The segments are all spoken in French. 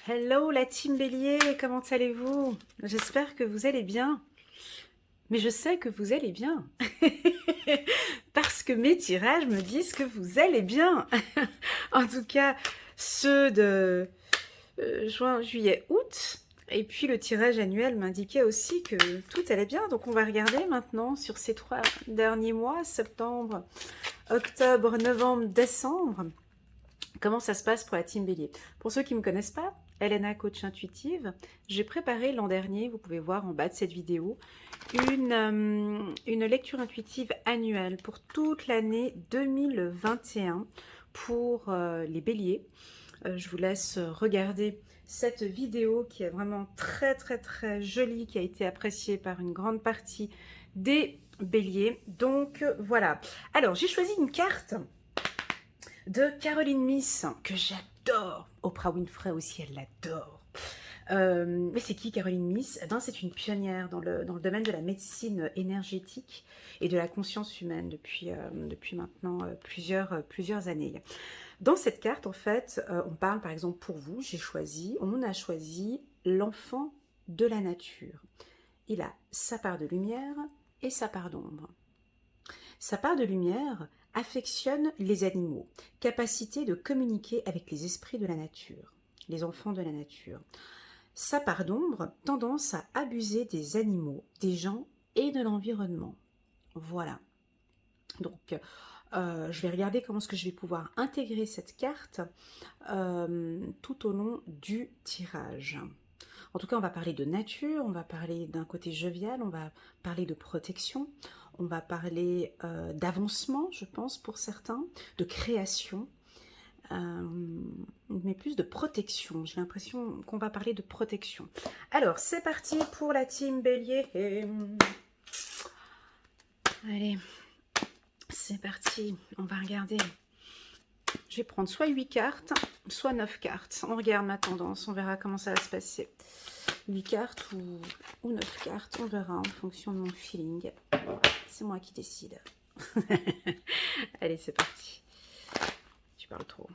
Hello la team Bélier, comment allez-vous? J'espère que vous allez bien. Mais je sais que vous allez bien. Parce que mes tirages me disent que vous allez bien. En tout cas, ceux de juin, juillet, août. Et puis le tirage annuel m'indiquait aussi que tout allait bien. Donc on va regarder maintenant sur ces 3 derniers mois, septembre, octobre, novembre, décembre. Comment ça se passe pour la team Bélier? Pour ceux qui ne me connaissent pas, Elena, coach intuitive, j'ai préparé l'an dernier, vous pouvez voir en bas de cette vidéo, une lecture intuitive annuelle pour toute l'année 2021 pour les Béliers. Je vous laisse regarder cette vidéo qui est vraiment très jolie, qui a été appréciée par une grande partie des Béliers. Donc voilà. Alors j'ai choisi une carte de Caroline Myss, que j'adore. Oprah Winfrey aussi, elle l'adore. Mais c'est qui Caroline Myss? Eh ben, c'est une pionnière dans le domaine de la médecine énergétique et de la conscience humaine depuis maintenant plusieurs années. Dans cette carte, en fait, on parle par exemple pour vous, on a choisi l'enfant de la nature. Il a sa part de lumière et sa part d'ombre. Sa part de lumière affectionne les animaux, capacité de communiquer avec les esprits de la nature, les enfants de la nature. Sa part d'ombre, tendance à abuser des animaux, des gens et de l'environnement. Voilà. Donc, je vais regarder comment est-ce que je vais pouvoir intégrer cette carte tout au long du tirage. En tout cas, on va parler de nature, on va parler d'un côté jovial, on va parler de protection, on va parler d'avancement, je pense, pour certains, de création, mais plus de protection. J'ai l'impression qu'on va parler de protection. Alors, c'est parti pour la team Bélier. Allez, c'est parti, on va regarder. Je vais prendre soit 8 cartes, soit 9 cartes. On regarde ma tendance, on verra comment ça va se passer. 8 cartes ou 9 cartes, on verra en fonction de mon feeling. C'est moi qui décide. Allez, c'est parti. Tu parles trop.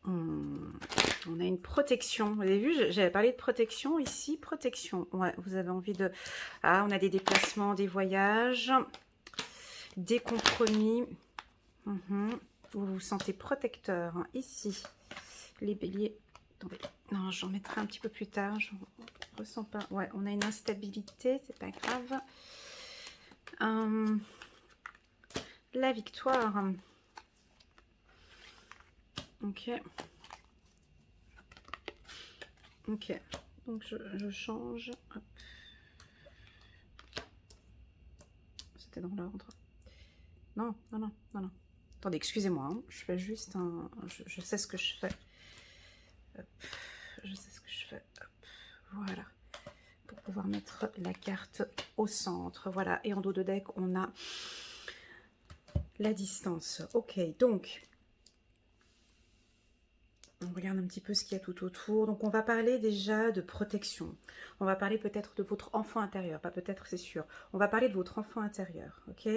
On a une protection. Vous avez vu, j'avais parlé de protection. Ici, protection. Ouais, vous avez envie de... Ah, on a des déplacements, des voyages, des compromis. Vous vous sentez protecteur. Hein. Ici, les béliers... Attendez. Non, j'en mettrai un petit peu plus tard. Je ne ressens pas. Ouais, on a une instabilité, c'est pas grave. La victoire. Ok. Ok. Donc je change. C'était dans l'ordre. Non. Attendez, excusez-moi. Hein. Je fais juste un... Je sais ce que je fais. Hop. Je sais ce que je fais. Hop. Voilà. Pour pouvoir mettre la carte au centre. Voilà. Et en dos de deck, on a la distance. Ok, donc... On regarde un petit peu ce qu'il y a tout autour. Donc, on va parler déjà de protection. On va parler peut-être de votre enfant intérieur. Pas peut-être, c'est sûr. On va parler de votre enfant intérieur, ok?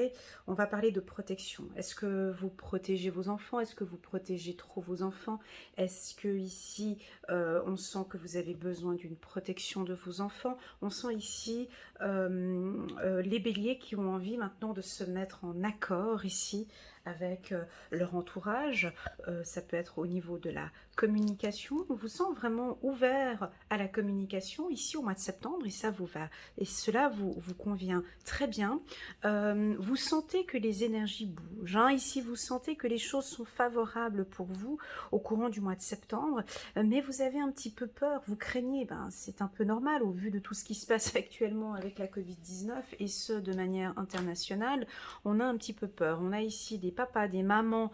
On va parler de protection. Est-ce que vous protégez vos enfants? Est-ce que vous protégez trop vos enfants? Est-ce que ici, on sent que vous avez besoin d'une protection de vos enfants? On sent ici les béliers qui ont envie maintenant de se mettre en accord ici avec leur entourage. Ça peut être au niveau de la communication. On vous sent vraiment ouvert à la communication ici au mois de septembre et ça vous va. Et cela vous convient très bien. Vous sentez que les énergies bougent. Hein. Ici, vous sentez que les choses sont favorables pour vous au courant du mois de septembre. Mais vous avez un petit peu peur, vous craignez. Ben, c'est un peu normal au vu de tout ce qui se passe actuellement avec la Covid-19 et ce de manière internationale. On a un petit peu peur. On a ici des papas, des mamans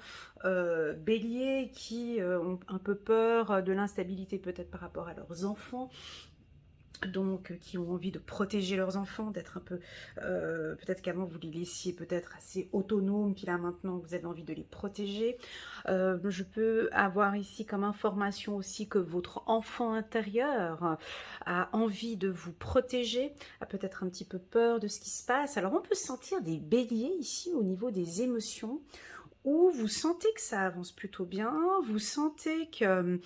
béliers qui ont un peu peur de l'instabilité peut-être par rapport à leurs enfants. Donc qui ont envie de protéger leurs enfants, d'être un peu, peut-être qu'avant vous les laissiez peut-être assez autonomes, puis là maintenant vous avez envie de les protéger. Je peux avoir ici comme information aussi que votre enfant intérieur a envie de vous protéger, a peut-être un petit peu peur de ce qui se passe. Alors on peut sentir des béliers ici au niveau des émotions, où vous sentez que ça avance plutôt bien, vous sentez que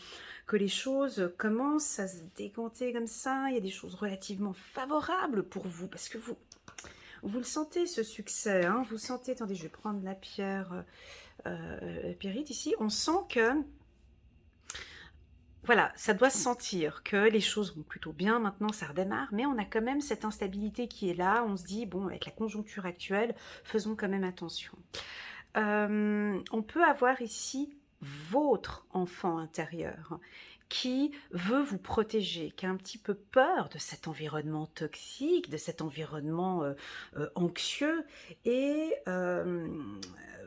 les choses commencent à se décanter comme ça, il y a des choses relativement favorables pour vous, parce que vous le sentez ce succès, hein, vous sentez, attendez, je vais prendre la pierre pyrite ici, on sent que voilà, ça doit se sentir que les choses vont plutôt bien, maintenant ça redémarre, mais on a quand même cette instabilité qui est là, on se dit, bon, avec la conjoncture actuelle, faisons quand même attention. On peut avoir ici votre enfant intérieur qui veut vous protéger, qui a un petit peu peur de cet environnement toxique, de cet environnement anxieux et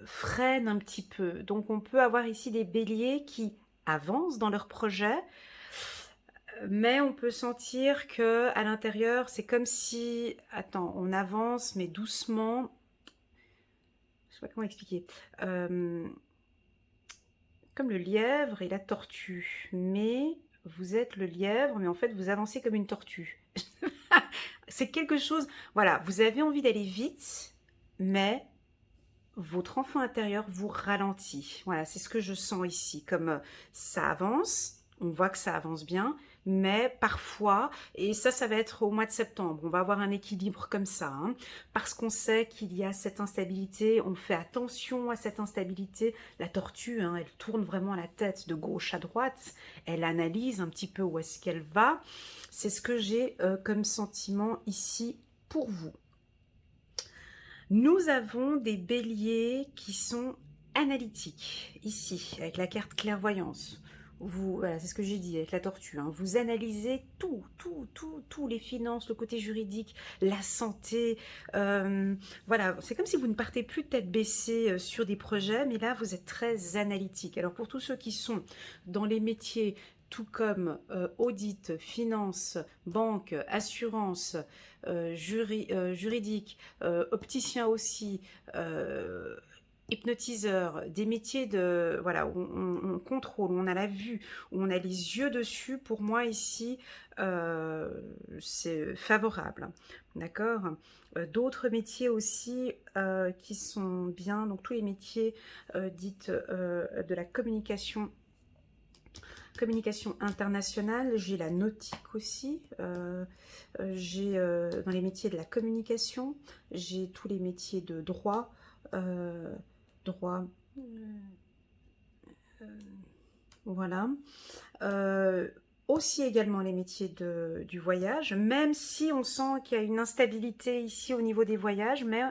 freine un petit peu. Donc on peut avoir ici des béliers qui avancent dans leur projet, mais on peut sentir que à l'intérieur, c'est comme si, attends, on avance mais doucement. Je sais pas comment expliquer. Comme le lièvre et la tortue, mais vous êtes le lièvre, mais en fait vous avancez comme une tortue. C'est quelque chose, voilà, vous avez envie d'aller vite, mais votre enfant intérieur vous ralentit. Voilà, c'est ce que je sens ici, comme ça avance, on voit que ça avance bien, mais parfois, et ça va être au mois de septembre, on va avoir un équilibre comme ça, hein, parce qu'on sait qu'il y a cette instabilité, on fait attention à cette instabilité. La tortue, hein, elle tourne vraiment la tête de gauche à droite, elle analyse un petit peu où est-ce qu'elle va. C'est ce que j'ai comme sentiment ici pour vous. Nous avons des béliers qui sont analytiques, ici, avec la carte clairvoyance. Voilà, c'est ce que j'ai dit avec la tortue, hein. Vous analysez tout, les finances, le côté juridique, la santé. Voilà, c'est comme si vous ne partez plus de tête baissée sur des projets, mais là, vous êtes très analytique. Alors, pour tous ceux qui sont dans les métiers tout comme audit, finance, banque, assurance, juridique, opticien aussi, hypnotiseur, des métiers de voilà où on contrôle, où on a la vue, où on a les yeux dessus. Pour moi ici, c'est favorable, d'accord. D'autres métiers aussi qui sont bien, donc tous les métiers dites de la communication internationale, j'ai la nautique aussi, j'ai dans les métiers de la communication, j'ai tous les métiers de droit, droit, voilà. Aussi également les métiers du voyage, même si on sent qu'il y a une instabilité ici au niveau des voyages, mais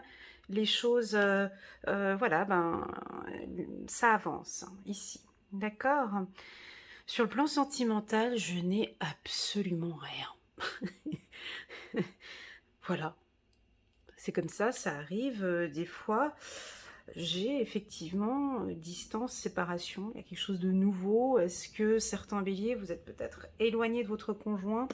les choses, voilà, ben, ça avance ici, d'accord. Sur le plan sentimental, je n'ai absolument rien. Voilà, c'est comme ça arrive des fois. J'ai effectivement distance, séparation, il y a quelque chose de nouveau. Est-ce que certains béliers, vous êtes peut-être éloignés de votre conjoint?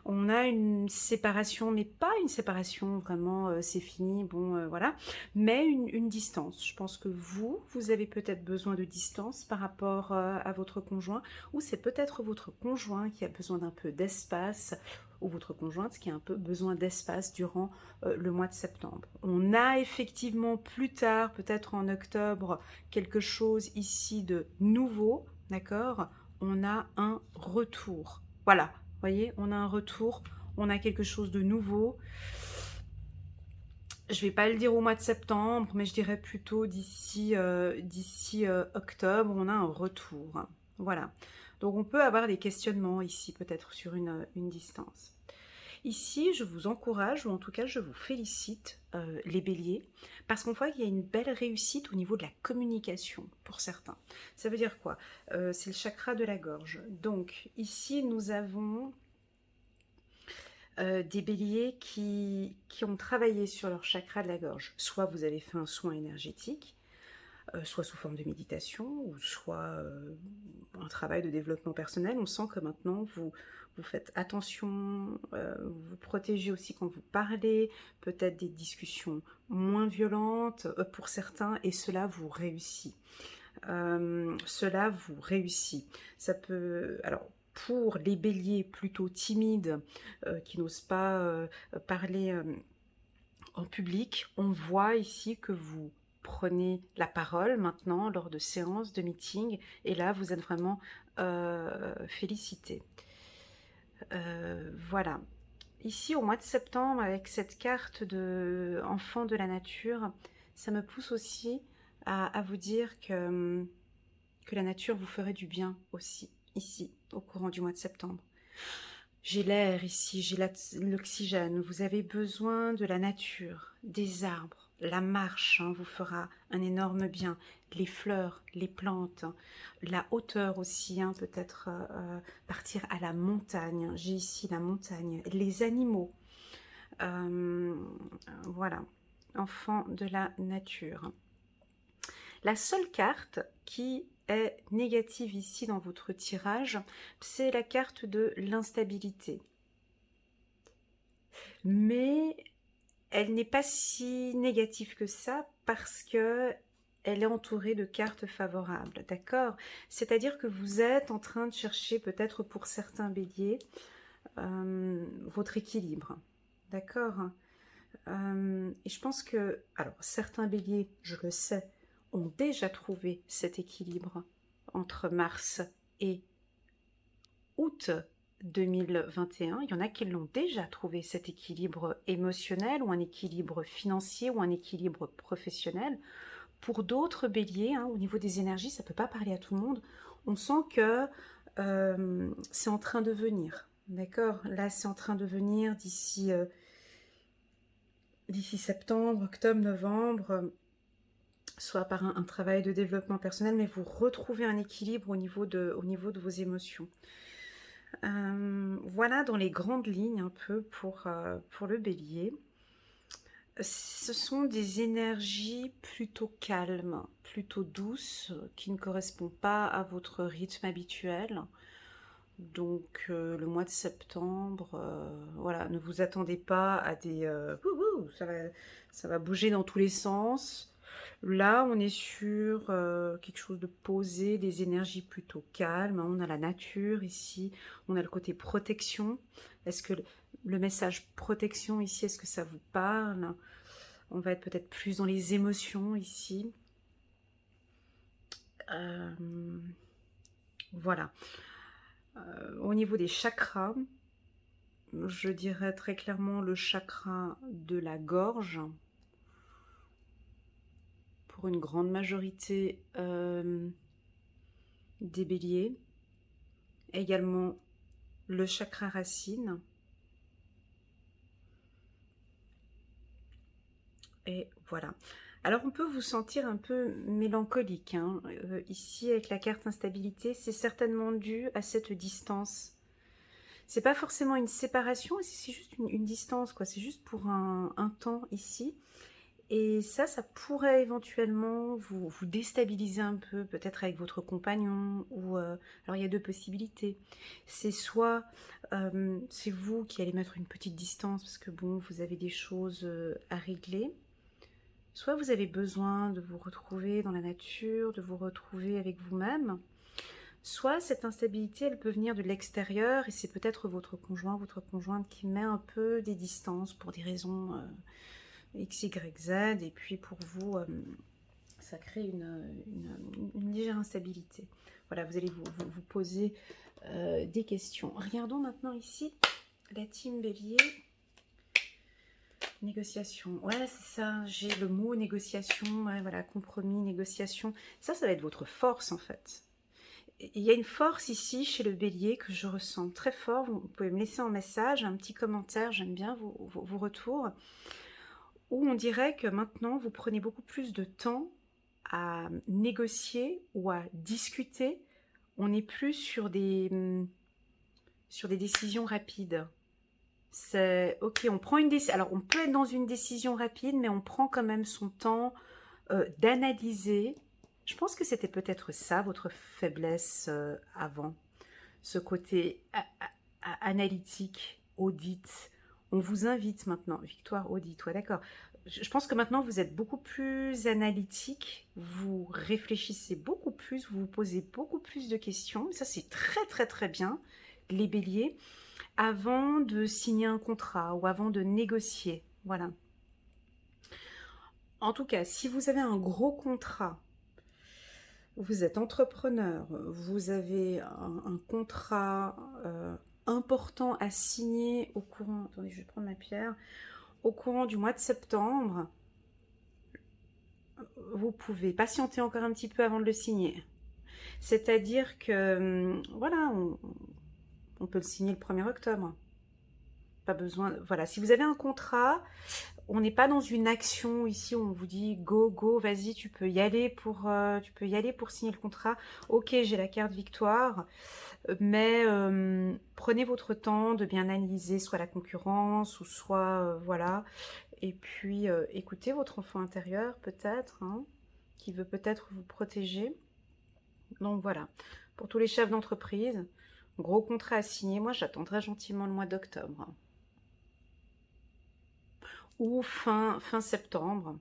On a une séparation, mais pas une séparation vraiment c'est fini, bon voilà, mais une distance. Je pense que vous avez peut-être besoin de distance par rapport à votre conjoint, ou c'est peut-être votre conjoint qui a besoin d'un peu d'espace, ou votre conjointe qui a un peu besoin d'espace durant le mois de septembre. On a effectivement plus tard, peut-être en octobre, quelque chose ici de nouveau, d'accord? On a un retour. Voilà, voyez, on a un retour, on a quelque chose de nouveau. Je ne vais pas le dire au mois de septembre, mais je dirais plutôt d'ici octobre, on a un retour. Voilà. Donc on peut avoir des questionnements ici, peut-être sur une distance. Ici, je vous encourage, ou en tout cas, je vous félicite, les béliers, parce qu'on voit qu'il y a une belle réussite au niveau de la communication, pour certains. Ça veut dire quoi? C'est le chakra de la gorge. Donc, ici, nous avons des béliers qui ont travaillé sur leur chakra de la gorge. Soit vous avez fait un soin énergétique, soit sous forme de méditation, ou soit un travail de développement personnel. On sent que maintenant vous faites attention, vous protégez aussi quand vous parlez, peut-être des discussions moins violentes pour certains, et cela vous réussit. Cela vous réussit. Ça peut... Alors, pour les béliers plutôt timides, qui n'osent pas parler en public, on voit ici que vous prenez la parole maintenant lors de séances, de meetings, et là vous êtes vraiment félicité. Voilà. Ici au mois de septembre, avec cette carte de enfant de la nature, ça me pousse aussi à vous dire que la nature vous ferait du bien aussi, ici, au courant du mois de septembre. J'ai l'air ici, j'ai l'oxygène, vous avez besoin de la nature, des arbres, la marche vous fera un énorme bien, les fleurs, les plantes, la hauteur aussi, peut-être partir à la montagne, j'ai ici la montagne, les animaux, voilà, enfant de la nature. La seule carte qui est négative ici dans votre tirage, c'est la carte de l'instabilité. Mais elle n'est pas si négative que ça parce que elle est entourée de cartes favorables, d'accord? C'est-à-dire que vous êtes en train de chercher peut-être pour certains béliers votre équilibre, d'accord? Et je pense que, alors certains béliers, je le sais, ont déjà trouvé cet équilibre entre mars et août 2021. Il y en a qui l'ont déjà trouvé, cet équilibre émotionnel ou un équilibre financier ou un équilibre professionnel. Pour d'autres béliers, au niveau des énergies, ça ne peut pas parler à tout le monde. On sent que c'est en train de venir. D'accord? Là, c'est en train de venir d'ici septembre, octobre, novembre, soit par un travail de développement personnel, mais vous retrouvez un équilibre au niveau de vos émotions. Voilà dans les grandes lignes un peu pour le bélier. Ce sont des énergies plutôt calmes, plutôt douces, qui ne correspondent pas à votre rythme habituel. Donc le mois de septembre, voilà, ne vous attendez pas à des ça va bouger dans tous les sens. Là, on est sur quelque chose de posé, des énergies plutôt calmes. On a la nature ici, on a le côté protection. Est-ce que le message protection ici, est-ce que ça vous parle? On va être peut-être plus dans les émotions ici. Voilà. Au niveau des chakras, je dirais très clairement le chakra de la gorge. Pour une grande majorité des béliers. Également le chakra racine. Et voilà. Alors on peut vous sentir un peu mélancolique. Ici avec la carte instabilité, c'est certainement dû à cette distance. C'est pas forcément une séparation, c'est juste une distance, quoi. C'est juste pour un temps ici. Et ça pourrait éventuellement vous déstabiliser un peu, peut-être avec votre compagnon, ou alors il y a deux possibilités. C'est soit c'est vous qui allez mettre une petite distance parce que bon, vous avez des choses à régler, soit vous avez besoin de vous retrouver dans la nature, de vous retrouver avec vous-même, soit cette instabilité, elle peut venir de l'extérieur et c'est peut-être votre conjoint, votre conjointe qui met un peu des distances pour des raisons X, Y, Z, et puis pour vous, ça crée une légère instabilité. Voilà, vous allez vous poser des questions. Regardons maintenant ici la team Bélier. Négociation. Ouais, c'est ça, j'ai le mot négociation, ouais, voilà, compromis, négociation. Ça va être votre force en fait. Il y a une force ici chez le Bélier que je ressens très fort. Vous pouvez me laisser un message, un petit commentaire, j'aime bien vos retours. Où on dirait que maintenant vous prenez beaucoup plus de temps à négocier ou à discuter. On n'est plus sur des décisions rapides. C'est ok, on prend une décision. Alors on peut être dans une décision rapide, mais on prend quand même son temps d'analyser. Je pense que c'était peut-être ça votre faiblesse avant. Ce côté analytique, audit. On vous invite maintenant, Victoire audit, ouais, d'accord. Je pense que maintenant vous êtes beaucoup plus analytique, vous réfléchissez beaucoup plus, vous vous posez beaucoup plus de questions. Ça c'est très très très bien, les béliers, avant de signer un contrat ou avant de négocier. Voilà. En tout cas, si vous avez un gros contrat, vous êtes entrepreneur, vous avez un contrat important à signer au courant, attendez, je vais prendre ma pierre, au courant du mois de septembre, vous pouvez patienter encore un petit peu avant de le signer. C'est-à-dire que, voilà, on peut le signer le 1er octobre. Pas besoin, voilà, si vous avez un contrat, on n'est pas dans une action ici où on vous dit go, go, vas-y, tu peux y aller pour signer le contrat. Ok, j'ai la carte victoire, mais prenez votre temps de bien analyser soit la concurrence ou soit, voilà, et puis écoutez votre enfant intérieur peut-être, hein, qui veut peut-être vous protéger. Donc voilà, pour tous les chefs d'entreprise, gros contrat à signer, moi j'attendrai gentiment le mois d'octobre. Ou fin septembre.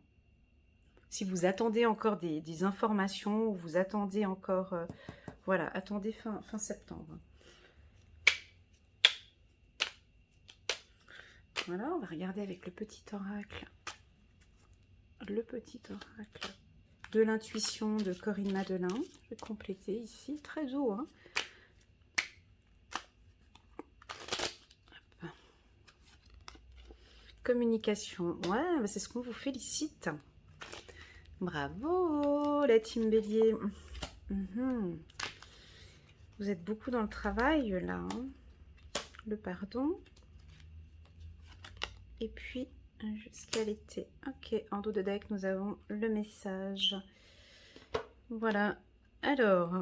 Si vous attendez encore des informations, ou vous attendez encore... voilà, attendez fin septembre. Voilà, on va regarder avec le petit oracle. Le petit oracle de l'intuition de Corinne Madelin. Je vais compléter ici, très doux, hein. Communication, ouais, c'est ce qu'on vous félicite. Bravo, la team Bélier. Vous êtes beaucoup dans le travail, là. Hein. Le pardon. Et puis, jusqu'à l'été. Ok, en dos de deck, nous avons le message. Voilà. Alors,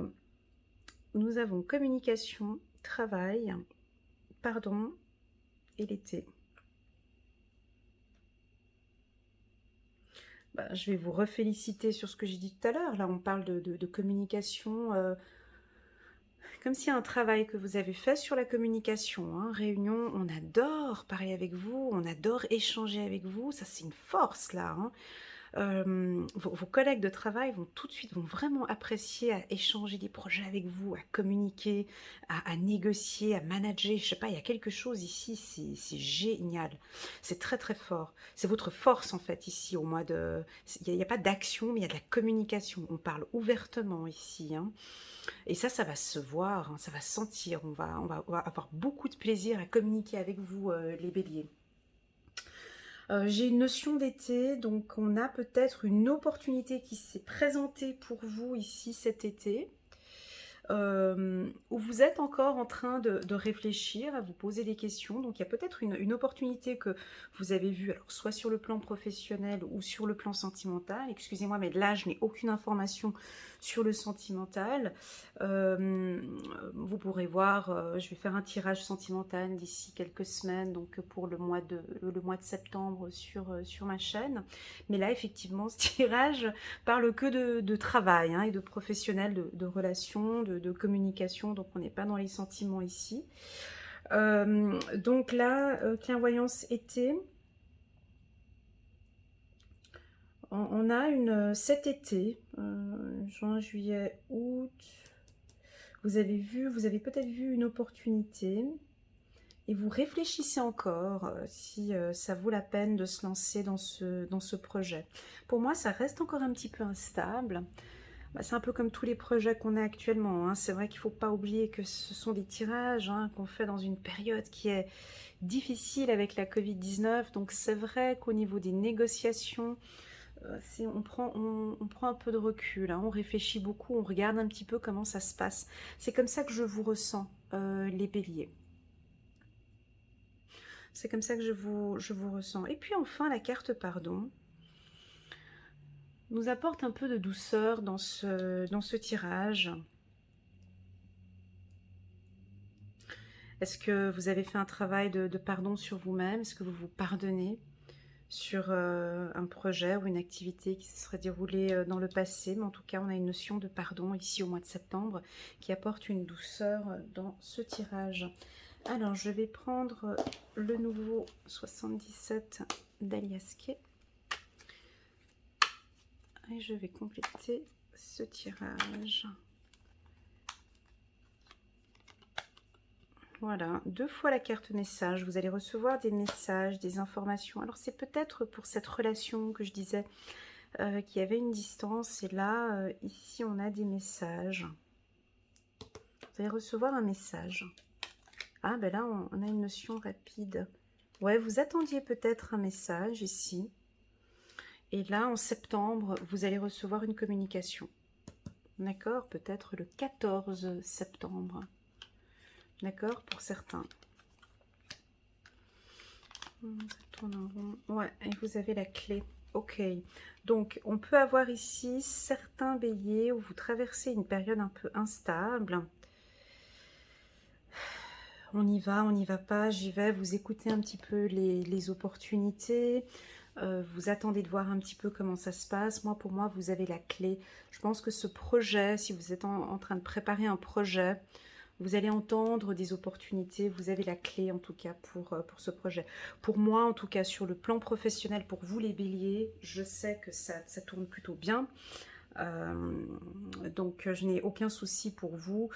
nous avons communication, travail, pardon et l'été. Bah, je vais vous reféliciter sur ce que j'ai dit tout à l'heure. Là, on parle de communication, comme s'il y a un travail que vous avez fait sur la communication. Hein. Réunion, on adore parler avec vous, on adore échanger avec vous. Ça, c'est une force, là. Hein. Vos collègues de travail vont tout de suite, vont vraiment apprécier à échanger des projets avec vous, à communiquer, à négocier, à manager. Je sais pas, il y a quelque chose ici, c'est génial. C'est très très fort. C'est votre force en fait ici au mois de... Il n'y a pas d'action, mais il y a de la communication. On parle ouvertement ici. Hein. Et ça va se voir, hein, ça va se sentir. On va avoir beaucoup de plaisir à communiquer avec vous, les béliers. J'ai une notion d'été, donc on a peut-être une opportunité qui s'est présentée pour vous ici cet été, où vous êtes encore en train de réfléchir, à vous poser des questions. Donc il y a peut-être une opportunité que vous avez vue, alors soit sur le plan professionnel ou sur le plan sentimental. Excusez-moi, mais là je n'ai aucune information sur le sentimental. Vous pourrez voir, je vais faire un tirage sentimental d'ici quelques semaines, donc pour le mois de septembre sur ma chaîne. Mais là, effectivement, ce tirage parle que de travail hein, et de professionnel, de relations, de communication, donc on n'est pas dans les sentiments ici. Donc là, clairvoyance été. On a cet été, juin, juillet, août, vous avez peut-être vu une opportunité et vous réfléchissez encore si ça vaut la peine de se lancer dans ce projet. Pour moi, ça reste encore un petit peu instable. Bah, c'est un peu comme tous les projets qu'on a actuellement. Hein. C'est vrai qu'il ne faut pas oublier que ce sont des tirages hein, qu'on fait dans une période qui est difficile avec la Covid-19. Donc c'est vrai qu'au niveau des négociations, on prend un peu de recul, hein, on réfléchit beaucoup, on regarde un petit peu comment ça se passe. C'est comme ça que je vous ressens, les béliers. C'est comme ça que je vous ressens. Et puis enfin, la carte pardon nous apporte un peu de douceur dans ce tirage. Est-ce que vous avez fait un travail de pardon sur vous-même? Est-ce que vous vous pardonnez sur un projet ou une activité qui se serait déroulée dans le passé? Mais en tout cas, on a une notion de pardon ici au mois de septembre qui apporte une douceur dans ce tirage. Alors, je vais prendre le nouveau 77 d'Aliasquet et je vais compléter ce tirage. Voilà, 2 fois la carte message, vous allez recevoir des messages, des informations. Alors c'est peut-être pour cette relation que je disais qu'il y avait une distance. Et là, ici, on a des messages. Vous allez recevoir un message. Ah, ben là, on a une notion rapide. Ouais, vous attendiez peut-être un message ici. Et là, en septembre, vous allez recevoir une communication. D'accord? Peut-être le 14 septembre. D'accord? Pour certains. Ça tourne en rond. Ouais, et vous avez la clé. Ok. Donc, on peut avoir ici certains béliers où vous traversez une période un peu instable. On y va, on n'y va pas, j'y vais. Vous écoutez un petit peu les opportunités. Vous attendez de voir un petit peu comment ça se passe. Moi, pour moi, vous avez la clé. Je pense que ce projet, si vous êtes en train de préparer un projet, vous allez entendre des opportunités. Vous avez la clé, en tout cas, pour ce projet. Pour moi, en tout cas, sur le plan professionnel, pour vous, les béliers, je sais que ça tourne plutôt bien. Donc, je n'ai aucun souci pour vous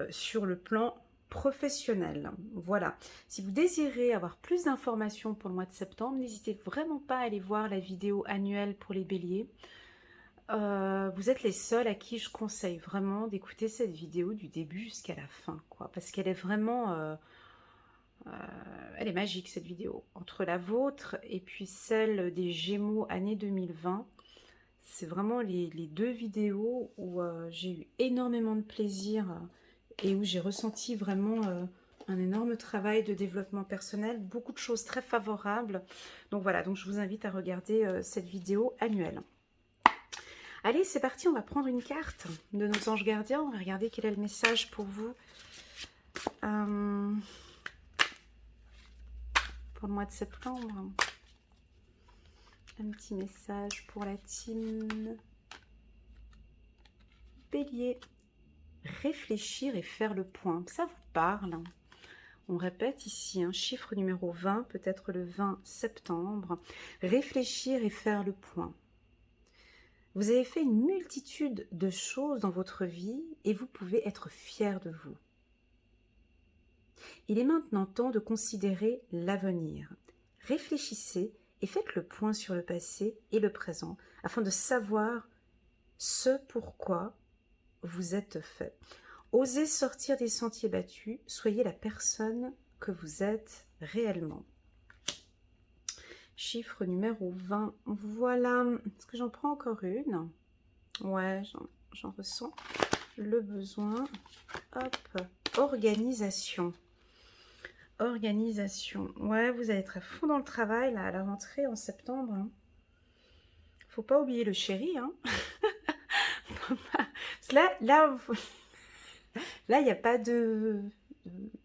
sur le plan professionnel. Voilà. Si vous désirez avoir plus d'informations pour le mois de septembre, n'hésitez vraiment pas à aller voir la vidéo annuelle pour les béliers. Vous êtes les seuls à qui je conseille vraiment d'écouter cette vidéo du début jusqu'à la fin, quoi, parce qu'elle est vraiment... elle est magique, cette vidéo. Entre la vôtre et puis celle des Gémeaux année 2020, c'est vraiment les deux vidéos où j'ai eu énormément de plaisir et où j'ai ressenti vraiment un énorme travail de développement personnel, beaucoup de choses très favorables. Donc voilà, donc je vous invite à regarder cette vidéo annuelle. Allez, c'est parti, on va prendre une carte de nos anges gardiens. On va regarder quel est le message pour vous. Pour le mois de septembre. Un petit message pour la team Bélier. Réfléchir et faire le point. Ça vous parle? On répète ici, chiffre numéro 20, peut-être le 20 septembre. Réfléchir et faire le point. Vous avez fait une multitude de choses dans votre vie et vous pouvez être fier de vous. Il est maintenant temps de considérer l'avenir. Réfléchissez et faites le point sur le passé et le présent afin de savoir ce pourquoi vous êtes fait. Osez sortir des sentiers battus, soyez la personne que vous êtes réellement. Chiffre numéro 20, voilà. Est-ce que j'en prends encore une? Ouais, j'en ressens le besoin. Hop, organisation. Organisation. Ouais, vous allez être à fond dans le travail là, à la rentrée en septembre. Faut pas oublier le chéri. Là, il n'y a pas de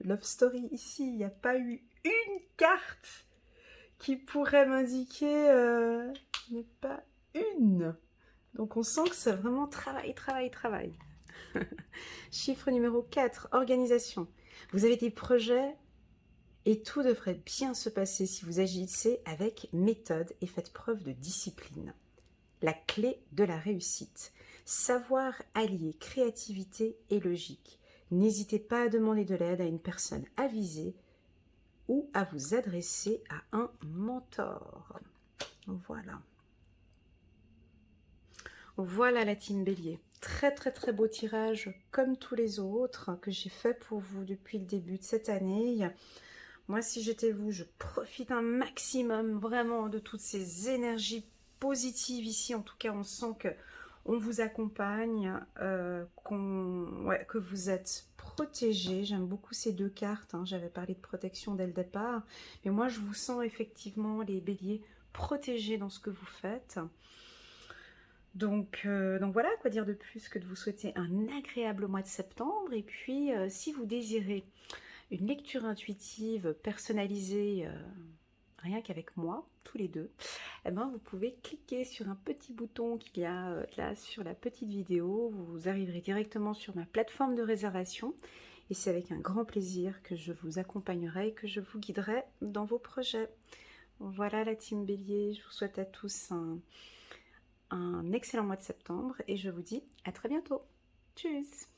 love story ici. Il n'y a pas eu une carte qui pourrait m'indiquer, mais pas une. Donc on sent que c'est vraiment travail, travail, travail. Chiffre numéro 4, organisation. Vous avez des projets et tout devrait bien se passer si vous agissez avec méthode et faites preuve de discipline. La clé de la réussite. Savoir allier créativité et logique. N'hésitez pas à demander de l'aide à une personne avisée ou à vous adresser à un mentor. Voilà. Voilà la team Bélier. Très très très beau tirage comme tous les autres que j'ai fait pour vous depuis le début de cette année. Moi, si j'étais vous, je profite un maximum vraiment de toutes ces énergies positives ici. En tout cas, on sent que on vous accompagne, que vous êtes protégé. J'aime beaucoup ces deux cartes. J'avais parlé de protection dès le départ. Mais moi, je vous sens effectivement, les béliers, protégés dans ce que vous faites. Donc voilà, quoi dire de plus que de vous souhaiter un agréable mois de septembre. Et puis, si vous désirez une lecture intuitive personnalisée, rien qu'avec moi, tous les deux, eh ben, vous pouvez cliquer sur un petit bouton qu'il y a là sur la petite vidéo. Vous arriverez directement sur ma plateforme de réservation. Et c'est avec un grand plaisir que je vous accompagnerai et que je vous guiderai dans vos projets. Voilà la team Bélier, je vous souhaite à tous un excellent mois de septembre et je vous dis à très bientôt. Tchuss!